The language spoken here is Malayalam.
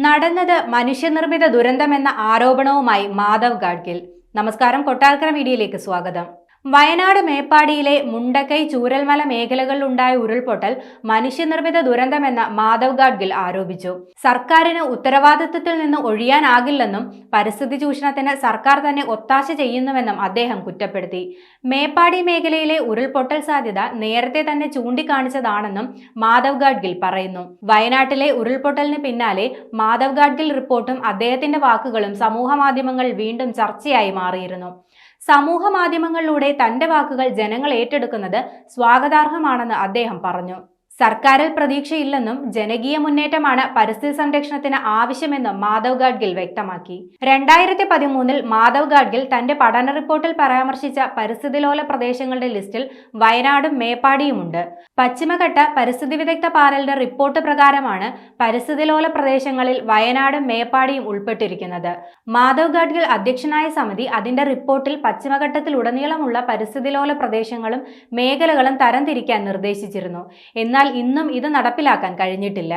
നടന്നത് മനുഷ്യനിർമ്മിത ദുരന്തമെന്ന ആരോപണവുമായി മാധവ് ഗാഡ്ഗിൽ. നമസ്കാരം, കൊട്ടാരക്കര മീഡിയയിലേക്ക് സ്വാഗതം. വയനാട് മേപ്പാടിയിലെ മുണ്ടക്കൈ ചൂരൽമല മേഖലകളിലുണ്ടായ ഉരുൾപൊട്ടൽ മനുഷ്യനിർമ്മിത ദുരന്തമെന്ന് മാധവ് ഗാഡ്ഗിൽ ആരോപിച്ചു. സർക്കാരിന് ഉത്തരവാദിത്വത്തിൽ നിന്ന് ഒഴിയാനാകില്ലെന്നും പരിസ്ഥിതി ചൂഷണത്തിന് സർക്കാർ തന്നെ ഒത്താശ ചെയ്യുന്നുവെന്നും അദ്ദേഹം കുറ്റപ്പെടുത്തി. മേപ്പാടി മേഖലയിലെ ഉരുൾപൊട്ടൽ സാധ്യത നേരത്തെ തന്നെ ചൂണ്ടിക്കാണിച്ചതാണെന്നും മാധവ് ഗാഡ്ഗിൽ പറയുന്നു. വയനാട്ടിലെ ഉരുൾപൊട്ടലിന് പിന്നാലെ മാധവ് ഗാഡ്ഗിൽ റിപ്പോർട്ടും അദ്ദേഹത്തിന്റെ വാക്കുകളും സമൂഹമാധ്യമങ്ങളിൽ വീണ്ടും ചർച്ചയായി മാറിയിരുന്നു. സമൂഹ മാധ്യമങ്ങളിലൂടെ തന്റെ വാക്കുകൾ ജനങ്ങൾ ഏറ്റെടുക്കുന്നത് സ്വാഗതാർഹമാണെന്ന് അദ്ദേഹം പറഞ്ഞു. സർക്കാരിൽ പ്രതീക്ഷയില്ലെന്നും ജനകീയ മുന്നേറ്റമാണ് പരിസ്ഥിതി സംരക്ഷണത്തിന് ആവശ്യമെന്നും മാധവ് ഗാഡ്ഗിൽ വ്യക്തമാക്കി. 2013 മാധവ് ഗാഡ്ഗിൽ തന്റെ പഠന റിപ്പോർട്ടിൽ പരാമർശിച്ച പരിസ്ഥിതിലോല പ്രദേശങ്ങളുടെ ലിസ്റ്റിൽ വയനാടും മേപ്പാടിയുമുണ്ട്. പശ്ചിമഘട്ട പരിസ്ഥിതി വിദഗ്ധ പാനലിന്റെ റിപ്പോർട്ട് പ്രകാരമാണ് പരിസ്ഥിതിലോല പ്രദേശങ്ങളിൽ വയനാടും മേപ്പാടിയും ഉൾപ്പെട്ടിരിക്കുന്നത്. മാധവ് ഗാഡ്ഗിൽ അധ്യക്ഷനായ സമിതി അതിന്റെ റിപ്പോർട്ടിൽ പശ്ചിമഘട്ടത്തിലുടനീളമുള്ള പരിസ്ഥിതിലോല പ്രദേശങ്ങളും മേഖലകളും തരംതിരിക്കാൻ നിർദ്ദേശിച്ചിരുന്നു. എന്നാൽ ഇന്നും ഇത് നടപ്പിലാക്കാൻ കഴിഞ്ഞിട്ടില്ല.